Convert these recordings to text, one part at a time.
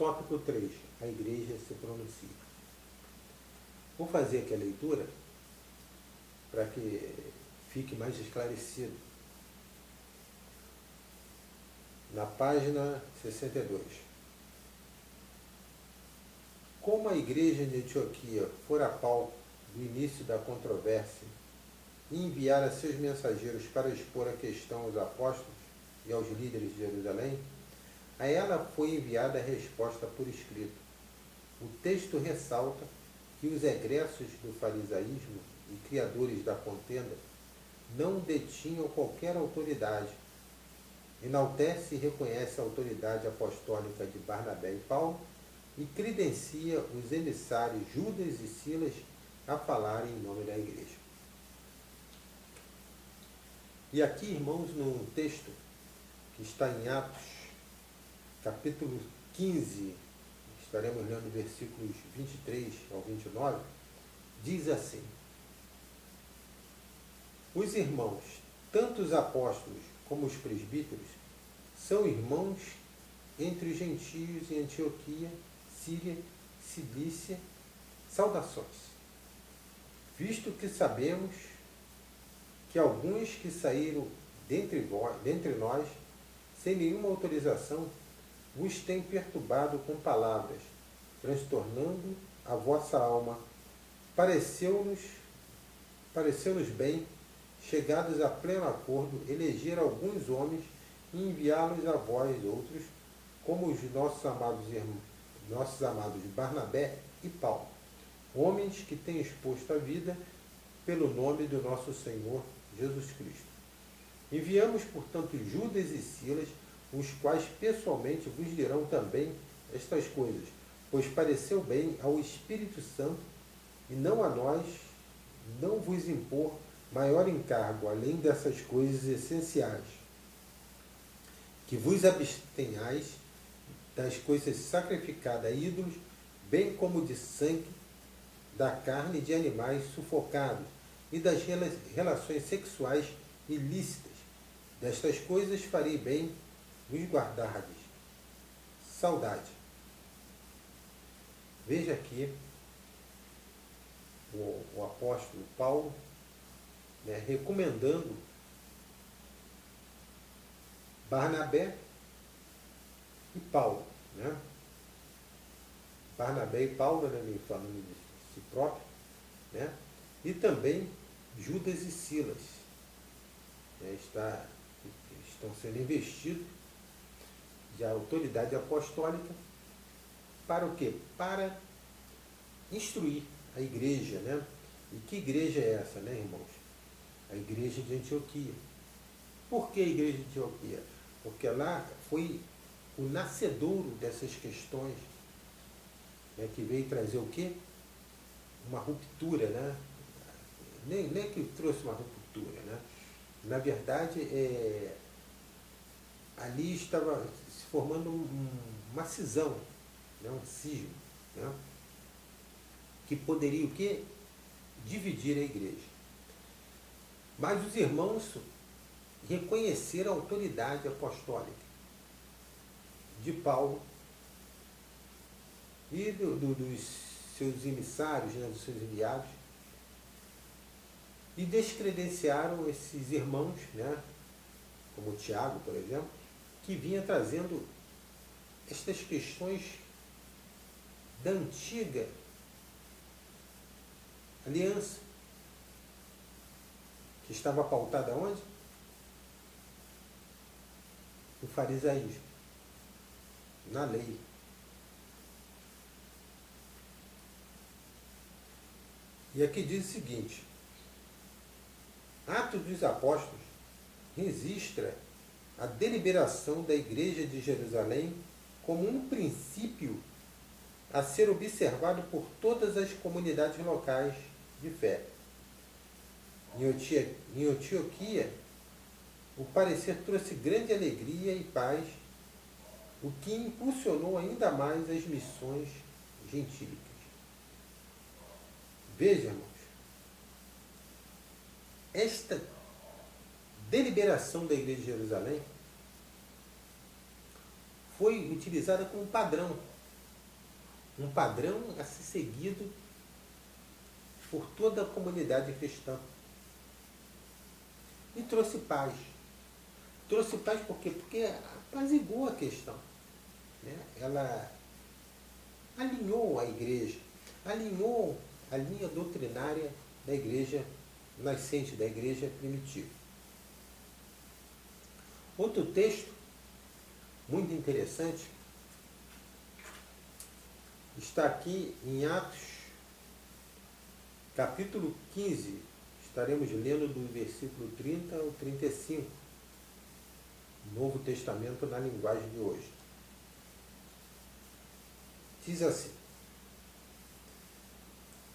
Tópico 3. A igreja se pronuncia. Vou fazer aqui a leitura para que fique mais esclarecido. Na página 62. Como a igreja de Antioquia fora palco do início da controvérsia e enviara seus mensageiros para expor a questão aos apóstolos e aos líderes de Jerusalém, a ela foi enviada a resposta por escrito. O texto ressalta que os egressos do farisaísmo e criadores da contenda não detinham qualquer autoridade. Enaltece e reconhece a autoridade apostólica de Barnabé e Paulo e credencia os emissários Judas e Silas a falarem em nome da igreja. E aqui, irmãos, no texto que está em Atos, capítulo 15, estaremos lendo versículos 23 ao 29, diz assim: os irmãos, tanto os apóstolos como os presbíteros, são irmãos entre os gentios em Antioquia, Síria, Cilícia, saudações. Visto que sabemos que alguns que saíram dentre nós, sem nenhuma autorização, vos têm perturbado com palavras, transtornando a vossa alma. Pareceu-nos bem, chegados a pleno acordo, eleger alguns homens e enviá-los a vós outros, como os nossos amados Barnabé e Paulo, homens que têm exposto a vida pelo nome do nosso Senhor Jesus Cristo. Enviamos, portanto, Judas e Silas, os quais pessoalmente vos dirão também estas coisas, pois pareceu bem ao Espírito Santo e não a nós não vos impor maior encargo, além dessas coisas essenciais, que vos abstenhais das coisas sacrificadas a ídolos, bem como de sangue, da carne de animais sufocados e das relações sexuais ilícitas. Destas coisas farei bem vos guardardes. Saudade. Veja aqui o apóstolo Paulo, recomendando Barnabé e Paulo. Barnabé e Paulo, falando de si próprio, e também Judas e Silas. Estão sendo investidos de autoridade apostólica para o quê? Para instruir a igreja, E que igreja é essa, irmãos? A igreja de Antioquia. Por que a igreja de Antioquia? Porque lá foi o nascedouro dessas questões, que veio trazer o quê? Uma ruptura, Nem que trouxe uma ruptura, Na verdade, ali estava se formando uma cisão, um cisma, que poderia o quê? Dividir a igreja. Mas os irmãos reconheceram a autoridade apostólica de Paulo e dos seus emissários, dos seus enviados, e descredenciaram esses irmãos, como Tiago, por exemplo, que vinha trazendo estas questões da antiga aliança, que estava pautada onde? No farisaísmo, na lei. E aqui diz o seguinte: Atos dos Apóstolos registra a deliberação da Igreja de Jerusalém como um princípio a ser observado por todas as comunidades locais de fé. Em Antioquia, o parecer trouxe grande alegria e paz, o que impulsionou ainda mais as missões gentílicas. Veja, irmãos, esta deliberação da Igreja de Jerusalém foi utilizada como padrão um padrão a ser seguido por toda a comunidade cristã. E trouxe paz. Trouxe paz por quê? Porque apaziguou a questão. Né? Ela alinhou a igreja, alinhou a linha doutrinária da igreja nascente, da igreja primitiva. Outro texto muito interessante está aqui em Atos, capítulo 15. Estaremos lendo do versículo 30 ao 35, Novo Testamento na linguagem de hoje. Diz assim: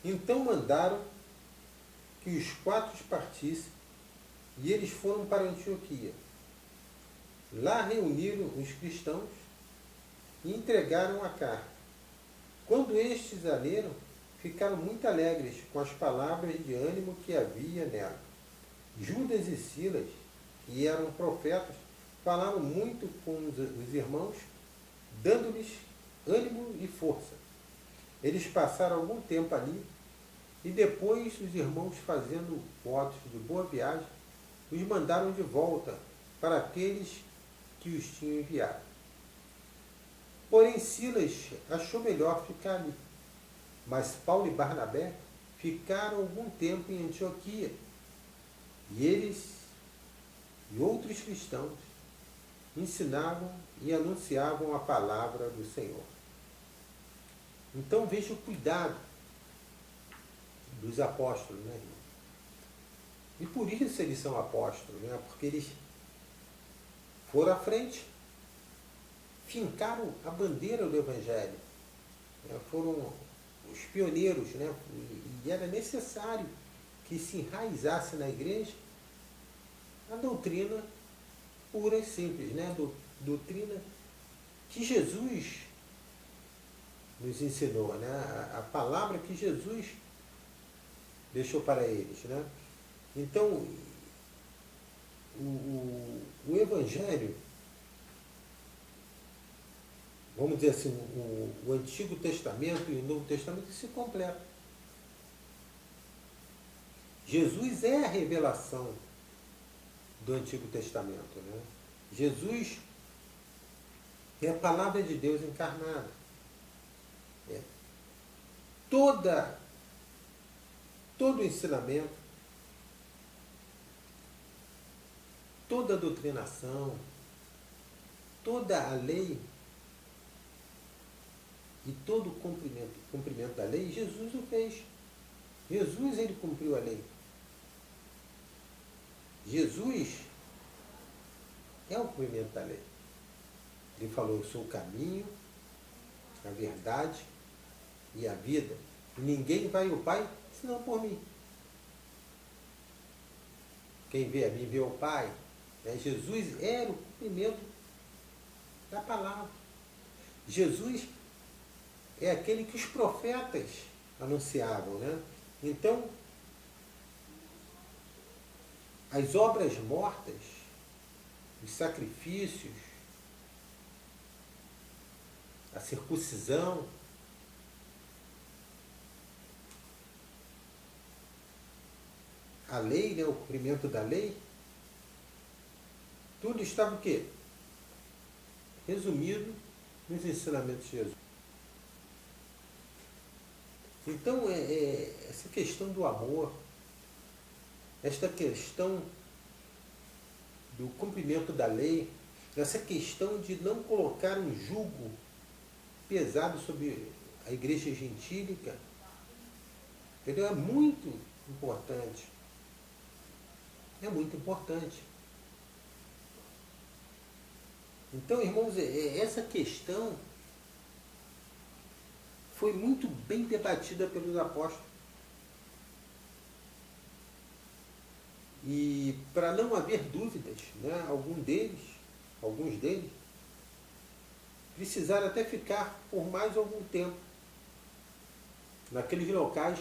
então mandaram que os 4 partissem, e eles foram para Antioquia. Lá reuniram os cristãos e entregaram a carta. Quando estes a leram, ficaram muito alegres com as palavras de ânimo que havia nela. Judas e Silas, que eram profetas, falaram muito com os irmãos, dando-lhes ânimo e força. Eles passaram algum tempo ali, e depois os irmãos, fazendo votos de boa viagem, os mandaram de volta para aqueles que os tinham enviado. Porém, Silas achou melhor ficar ali. Mas Paulo e Barnabé ficaram algum tempo em Antioquia. E eles e outros cristãos ensinavam e anunciavam a palavra do Senhor. Então veja o cuidado dos apóstolos, né, irmão? E por isso eles são apóstolos, né? Porque eles foram à frente, fincaram a bandeira do Evangelho, né? Foram os pioneiros, né? E era necessário que se enraizasse na igreja a doutrina pura e simples, né? Doutrina que Jesus nos ensinou, né? A palavra que Jesus deixou para eles, né? Então, o Evangelho, vamos dizer assim, o Antigo Testamento e o Novo Testamento se completam. Jesus é a revelação do Antigo Testamento, né? Jesus é a palavra de Deus encarnada. É. Todo o ensinamento, toda a doutrinação, toda a lei e todo o cumprimento da lei, Jesus o fez. Jesus, ele cumpriu a lei. Jesus é o cumprimento da lei. Ele falou: eu sou o caminho, a verdade e a vida. E ninguém vai ao Pai senão por mim. Quem vê a mim vê o Pai. Jesus era o cumprimento da palavra. Jesus é aquele que os profetas anunciavam, né? Então, as obras mortas, os sacrifícios, a circuncisão, a lei, né, o cumprimento da lei, tudo estava o quê? Resumido nos ensinamentos de Jesus. Então, essa questão do amor, esta questão do cumprimento da lei, essa questão de não colocar um jugo pesado sobre a igreja gentílica, entendeu? É muito importante. É muito importante. Então, irmãos, essa questão foi muito bem debatida pelos apóstolos. E para não haver dúvidas, né, alguns deles, precisaram até ficar por mais algum tempo naqueles locais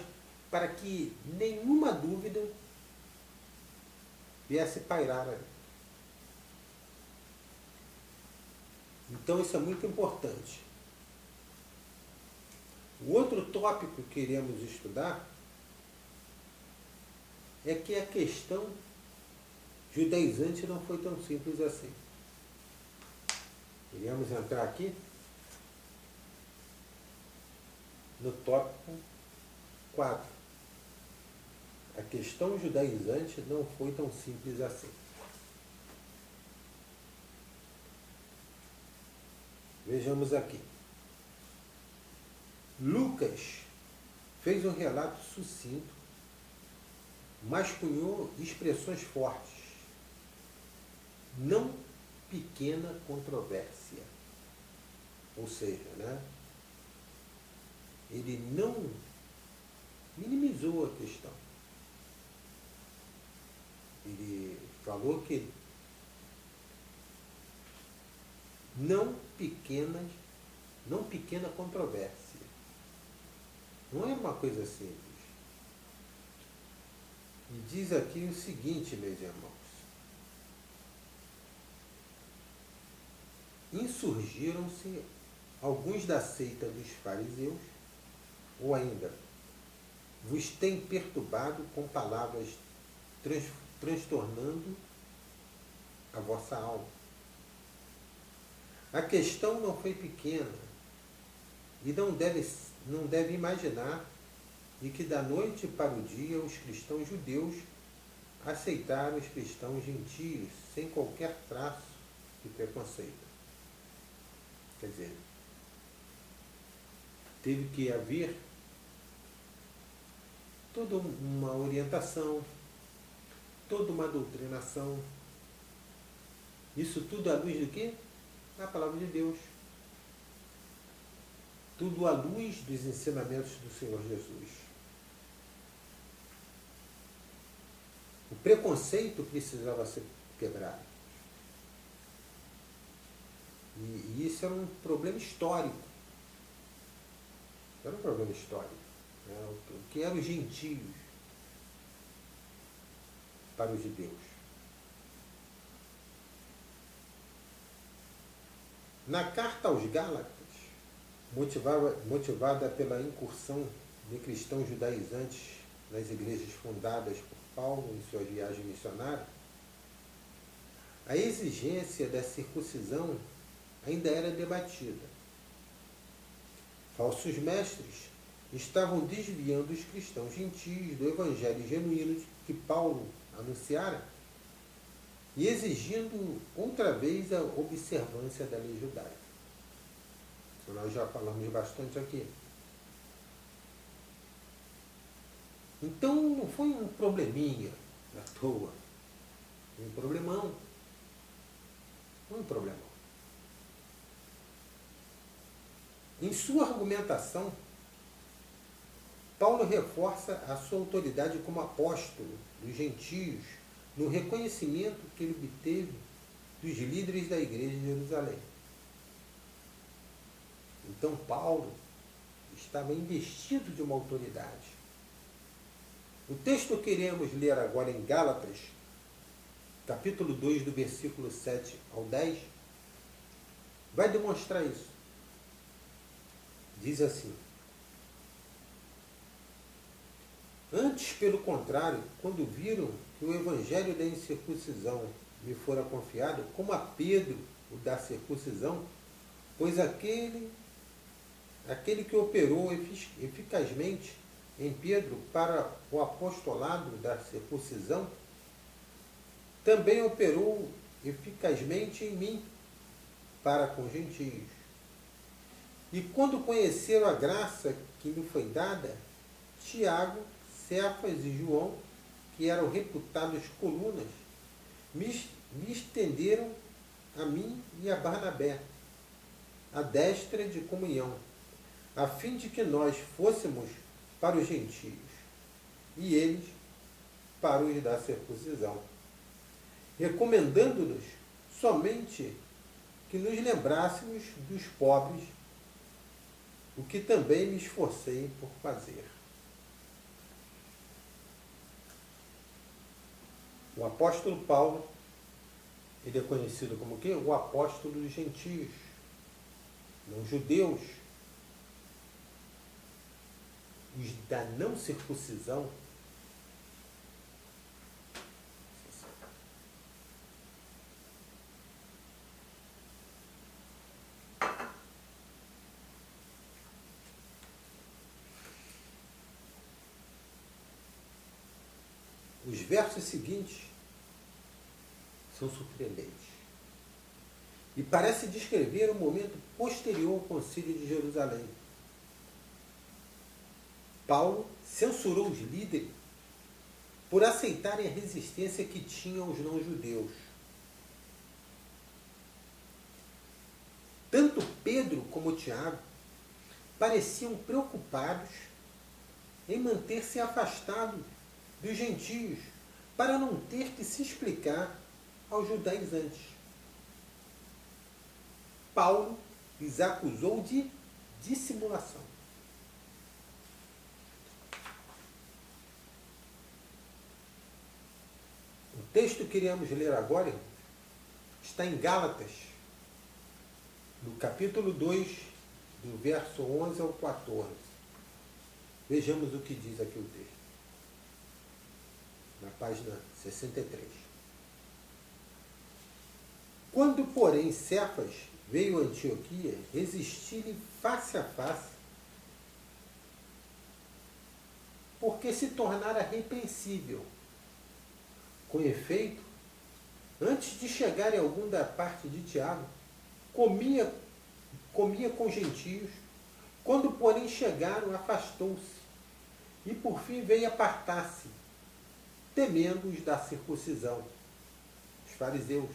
para que nenhuma dúvida viesse pairar ali. Então isso é muito importante. O outro tópico que iremos estudar é que a questão judaizante não foi tão simples assim. Iremos entrar aqui no tópico 4. A questão judaizante não foi tão simples assim. Vejamos aqui. Lucas fez um relato sucinto, mas cunhou expressões fortes. Não pequena controvérsia. Ou seja, né? Ele não minimizou a questão. Ele falou que não pequena controvérsia. Não é uma coisa simples. E diz aqui o seguinte, meus irmãos. Insurgiram-se alguns da seita dos fariseus, ou ainda, vos tem perturbado com palavras transtornando a vossa alma. A questão não foi pequena, e não deve imaginar de que da noite para o dia os cristãos judeus aceitaram os cristãos gentios sem qualquer traço de preconceito. Quer dizer, teve que haver toda uma orientação, toda uma doutrinação. Isso tudo à luz do quê? Da palavra de Deus. Tudo à luz dos ensinamentos do Senhor Jesus. O preconceito precisava ser quebrado. E isso era um problema histórico. Era um problema histórico. Né? O que eram os gentios para os judeus? Na carta aos Gálatas, motivada pela incursão de cristãos judaizantes nas igrejas fundadas por Paulo em sua viagem missionária, a exigência da circuncisão ainda era debatida. Falsos mestres estavam desviando os cristãos gentios do evangelho genuíno que Paulo anunciara e exigindo outra vez a observância da lei judaica. Nós já falamos bastante aqui. Então não foi um probleminha à toa, um problemão. Foi um problemão. Em sua argumentação, Paulo reforça a sua autoridade como apóstolo dos gentios no reconhecimento que ele obteve dos líderes da igreja de Jerusalém. Então Paulo estava investido de uma autoridade. O texto que iremos ler agora em Gálatas, capítulo 2, do versículo 7 ao 10, vai demonstrar isso. Diz assim: antes, pelo contrário, quando viram que o evangelho da incircuncisão me fora confiado, como a Pedro o da circuncisão, pois aquele que operou eficazmente em Pedro para o apostolado da circuncisão, também operou eficazmente em mim para com gentios. E quando conheceram a graça que me foi dada, Tiago, Cefas e João, que eram reputados colunas, me estenderam a mim e a Barnabé a destra de comunhão, a fim de que nós fôssemos para os gentios, e eles para os da circuncisão, recomendando-nos somente que nos lembrássemos dos pobres, o que também me esforcei por fazer. O apóstolo Paulo, ele é conhecido como o quê? O apóstolo dos gentios, não judeus. os da não circuncisão, os versos seguintes são surpreendentes e parece descrever o momento posterior ao Concílio de Jerusalém. Paulo censurou os líderes por aceitarem a resistência que tinham os não-judeus. Tanto Pedro como Tiago pareciam preocupados em manter-se afastados dos gentios para não ter que se explicar aos judaizantes. Paulo lhes acusou de dissimulação. O texto que iremos ler agora está em Gálatas, no capítulo 2, do verso 11 ao 14. Vejamos o que diz aqui o texto. Na página 63. Quando, porém, Cefas veio a Antioquia, resisti-lhe face a face, porque se tornara repreensível. Com efeito, antes de chegarem algum da parte de Tiago, comia com gentios. Quando, porém, chegaram, afastou-se, e por fim veio apartar-se, temendo os da circuncisão, os fariseus.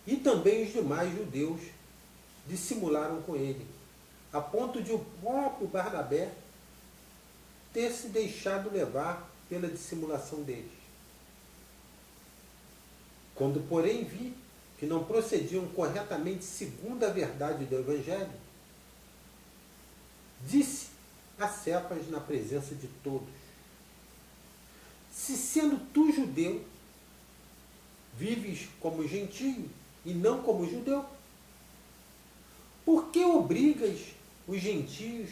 E também os demais judeus dissimularam com ele, a ponto de o próprio Barnabé ter se deixado levar pela dissimulação deles. Quando, porém, vi que não procediam corretamente segundo a verdade do Evangelho, disse a Cefas na presença de todos: se sendo tu judeu, vives como gentio e não como judeu, por que obrigas os gentios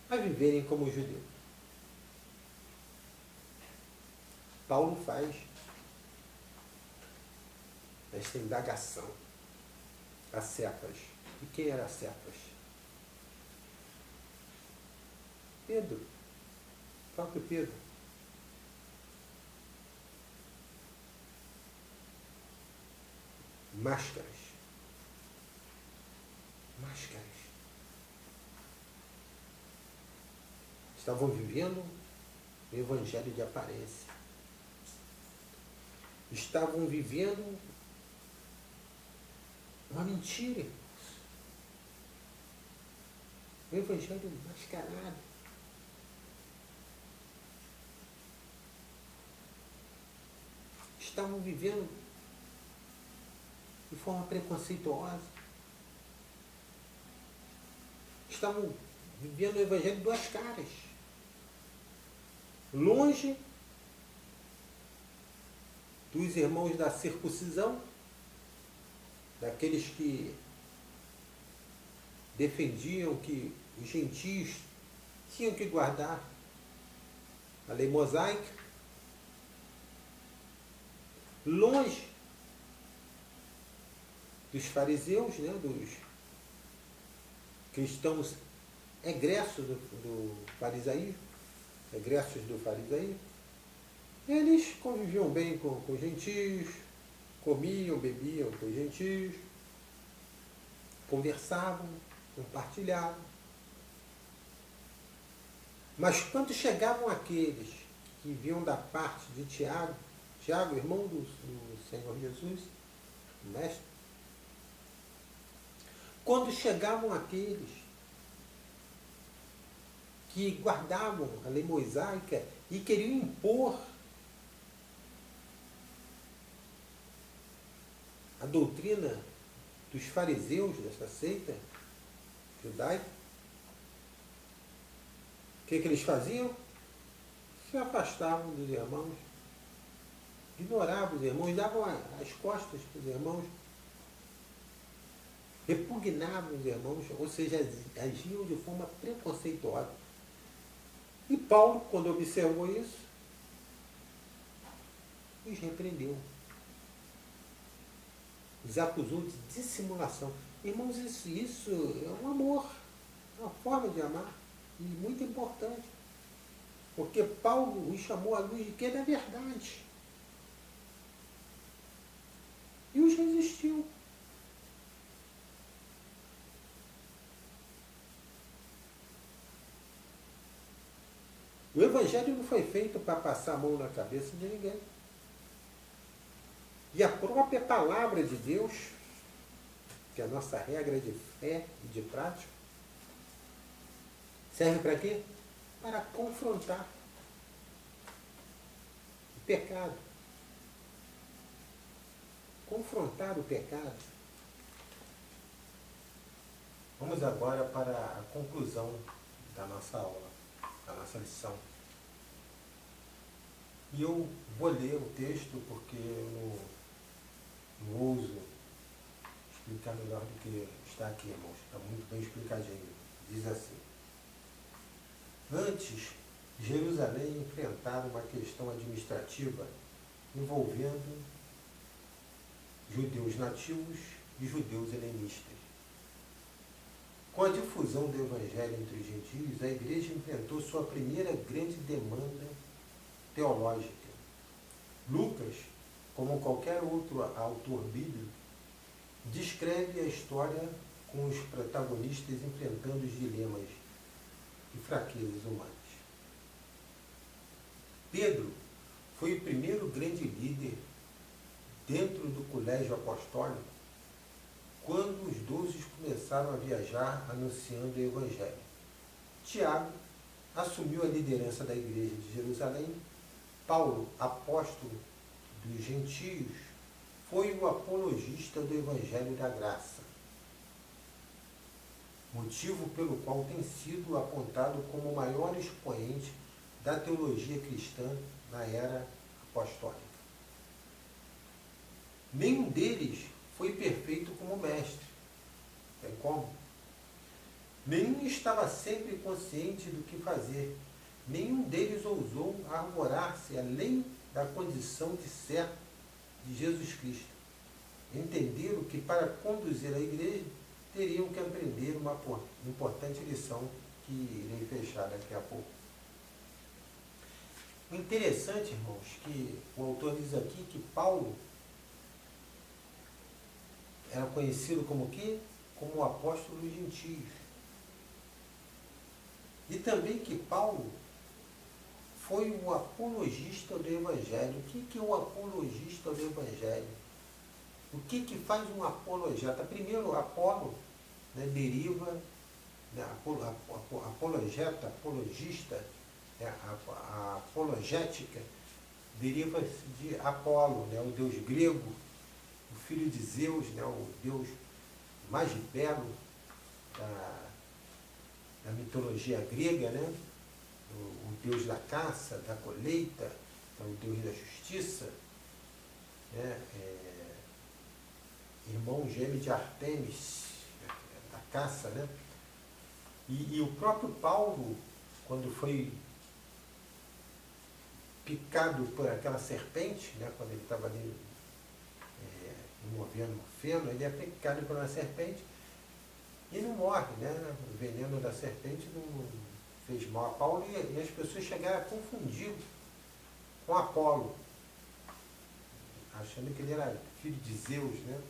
a viverem como judeus? Paulo faz esta indagação a Cefas. E quem era Cefas? Pedro, o próprio Pedro. Máscaras. Estavam vivendo o evangelho de aparência. Estavam vivendo uma mentira. O evangelho mascarado. Estavam vivendo de forma preconceituosa. Estavam vivendo o evangelho de duas caras. Longe dos irmãos da circuncisão, daqueles que defendiam que os gentios tinham que guardar a lei mosaica, longe dos fariseus, né, dos cristãos egressos do farisaísmo, egressos do farisaísmo. Eles conviviam bem com os gentios, comiam, bebiam com os gentios, conversavam, compartilhavam. Mas quando chegavam aqueles que vinham da parte de Tiago, irmão do Senhor Jesus, o mestre, quando chegavam aqueles que guardavam a lei mosaica e queriam impor a doutrina dos fariseus, dessa seita judaica, o que eles faziam? Se afastavam dos irmãos, ignoravam os irmãos, davam as costas para os irmãos. repugnavam os irmãos, ou seja, agiam de forma preconceituosa. E Paulo, quando observou isso, os repreendeu. Os acusou de dissimulação. Irmãos, isso é um amor, é uma forma de amar, e muito importante. Porque Paulo os chamou à luz de quê? Da verdade. E os resistiu. O Evangelho não foi feito para passar a mão na cabeça de ninguém. E a própria palavra de Deus, que é a nossa regra de fé e de prática, serve para quê? Para confrontar o pecado. Confrontar o pecado. Vamos agora para a conclusão da nossa aula, da nossa lição. E eu vou ler o texto porque eu não ouso explicar melhor do que está aqui, irmãos. Está muito bem explicadinho. Diz assim: antes, Jerusalém enfrentava uma questão administrativa envolvendo judeus nativos e judeus helenistas. Com a difusão do Evangelho entre os gentios, a igreja enfrentou sua primeira grande demanda teológica. Lucas, como qualquer outro autor bíblico, descreve a história com os protagonistas enfrentando os dilemas e fraquezas humanas. Pedro foi o primeiro grande líder dentro do colégio apostólico quando os 12 começaram a viajar anunciando o Evangelho. Tiago assumiu a liderança da igreja de Jerusalém. Paulo, apóstolo dos gentios, foi o apologista do Evangelho da Graça, motivo pelo qual tem sido apontado como o maior expoente da teologia cristã na era apostólica. Nenhum deles foi perfeito como mestre. Tem como? Nenhum estava sempre consciente do que fazer. Nenhum deles ousou arvorar-se além da condição de servo de Jesus Cristo. Entenderam que para conduzir a igreja teriam que aprender uma importante lição que irei fechar daqui a pouco. O interessante, irmãos, que o autor diz aqui que Paulo era conhecido como quê? Como o apóstolo dos gentios. E também que Paulo foi o apologista do Evangelho. O que é o apologista do Evangelho? O que faz um apologeta? Primeiro, Apolo, né, deriva, né, apologeta, apologista, né, a apologética deriva de Apolo, né, o deus grego, o filho de Zeus, né, o deus mais belo da mitologia grega, né, o deus da caça, da colheita, o deus da justiça, né, irmão gêmeo de Artemis, da caça, né? E o próprio Paulo, quando foi picado por aquela serpente, né, quando ele estava ali movendo o feno, ele é picado por uma serpente e não morre, né? O veneno da serpente não fez mal a Paulo e as pessoas chegaram a confundi-lo com Apolo, achando que ele era filho de Zeus, né?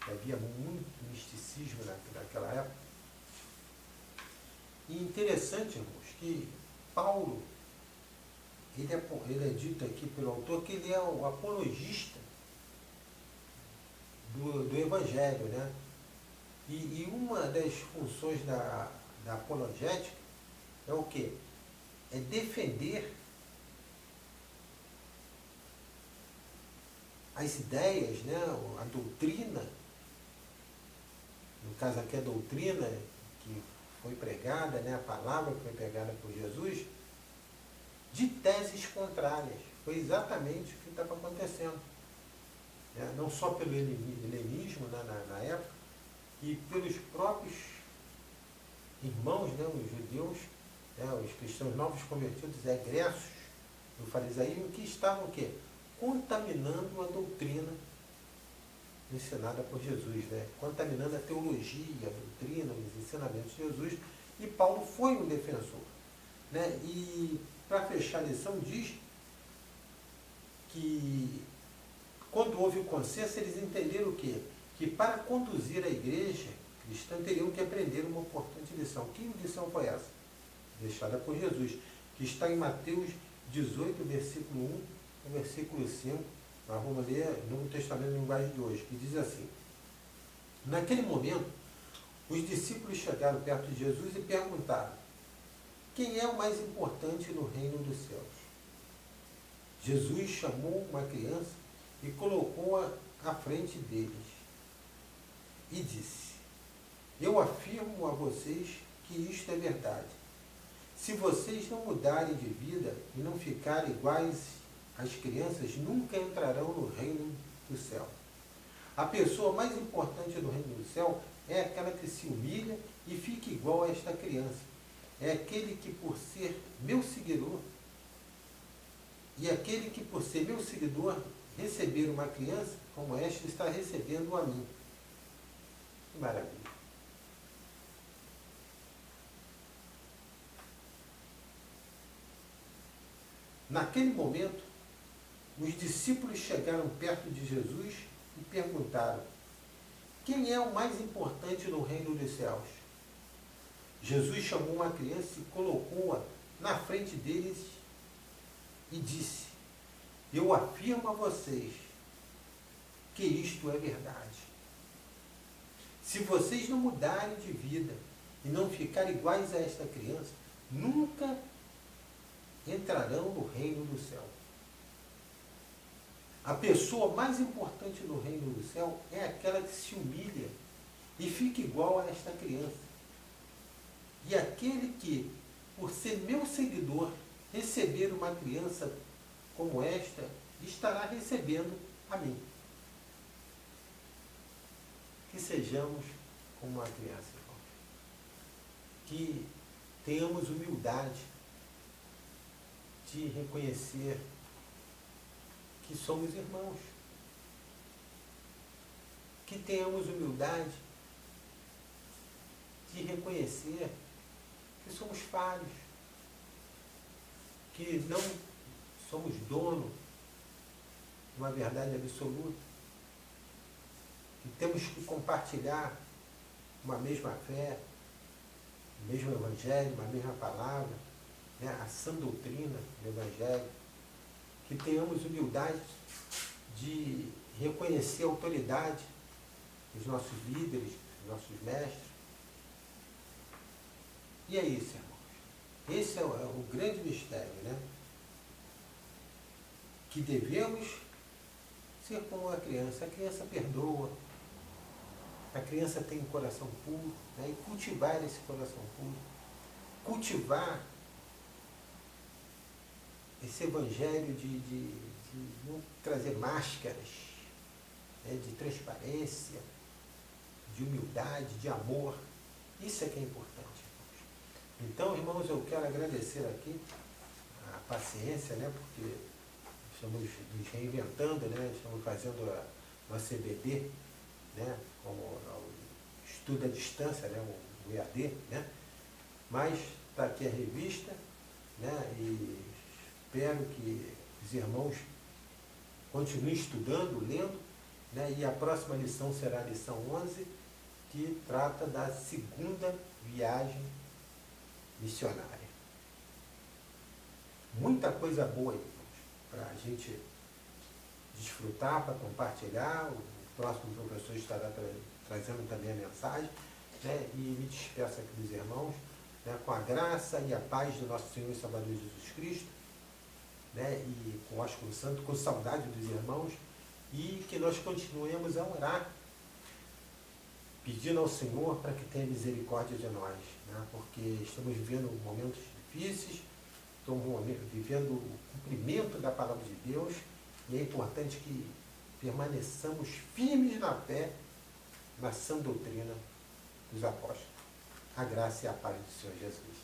Havia muito misticismo naquela época. E interessante, irmãos, que Paulo, ele é dito aqui pelo autor que ele é o apologista do Evangelho, né? E uma das funções da apologética é o quê? É defender as ideias, né? A doutrina, no caso aqui a doutrina que foi pregada, né? A palavra que foi pregada por Jesus, de teses contrárias. Foi exatamente o que estava acontecendo. Não só pelo helenismo, né, na época, e pelos próprios irmãos, né, os judeus, né, os cristãos novos convertidos, egressos do farisaísmo, que estavam o quê? Contaminando a doutrina ensinada por Jesus, né? Contaminando a teologia, a doutrina, os ensinamentos de Jesus, e Paulo foi um defensor. Né? E, para fechar a lição, diz que, quando houve o consenso, eles entenderam o quê? Que para conduzir a igreja cristã teriam que aprender uma importante lição. Que lição foi essa? Deixada por Jesus, que está em Mateus 18, versículo 1 ao versículo 5. Nós vamos ler no Novo Testamento na linguagem de hoje, que diz assim: naquele momento, os discípulos chegaram perto de Jesus e perguntaram: quem é o mais importante no reino dos céus? Jesus chamou uma criança e colocou-a à frente deles e disse: eu afirmo a vocês que isto é verdade. Se vocês não mudarem de vida e não ficarem iguais às crianças, nunca entrarão no reino do céu. A pessoa mais importante do reino do céu é aquela que se humilha e fica igual a esta criança. É aquele que, por ser meu seguidor, receber uma criança como esta, está recebendo a mim. Que maravilha. Naquele momento, os discípulos chegaram perto de Jesus e perguntaram: quem é o mais importante no reino dos céus? Jesus chamou uma criança e colocou-a na frente deles e disse: eu afirmo a vocês que isto é verdade. Se vocês não mudarem de vida e não ficarem iguais a esta criança, nunca entrarão no reino do céu. A pessoa mais importante no reino do céu é aquela que se humilha e fica igual a esta criança. E aquele que, por ser meu seguidor, receber uma criança como esta, estará recebendo a mim. Que sejamos como uma criança, irmãos. Que tenhamos humildade de reconhecer que somos irmãos. Que tenhamos humildade de reconhecer que somos falhos, que não somos dono de uma verdade absoluta, que temos que compartilhar uma mesma fé, o mesmo evangelho, uma mesma palavra, né, a sã doutrina do evangelho, que tenhamos humildade de reconhecer a autoridade dos nossos líderes, dos nossos mestres. E é isso, irmãos. Esse é o grande mistério, né? Que devemos ser como a criança. A criança perdoa, a criança tem um coração puro, né? E cultivar esse coração puro, cultivar esse evangelho de não trazer máscaras, né? De transparência, de humildade, de amor. Isso é que é importante. Então, irmãos, eu quero agradecer aqui a paciência, né, porque estamos nos reinventando, né, estamos fazendo uma CBD, né, como o estudo à distância, né, o EAD, né, mas está aqui a revista, né, e espero que os irmãos continuem estudando, lendo, né, e a próxima lição será a lição 11, que trata da segunda viagem missionária. Muita coisa boa aí, para a gente desfrutar, para compartilhar. O próximo professor estará trazendo também a mensagem, né? E me despeço aqui dos irmãos, né? Com a graça e a paz do nosso Senhor e Salvador Jesus Cristo, né? E com o ósculo santo, com saudade dos irmãos, e que nós continuemos a orar, pedindo ao Senhor para que tenha misericórdia de nós, né? Porque estamos vivendo momentos difíceis, estamos vivendo o cumprimento da palavra de Deus, e é importante que permaneçamos firmes na fé na sã doutrina dos apóstolos. A graça e a paz do Senhor Jesus.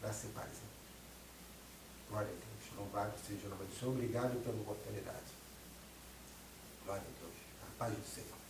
Graça e paz. Glória a Deus. Louvado seja o nome do Senhor. Obrigado pela oportunidade. Glória a Deus. A paz do Senhor.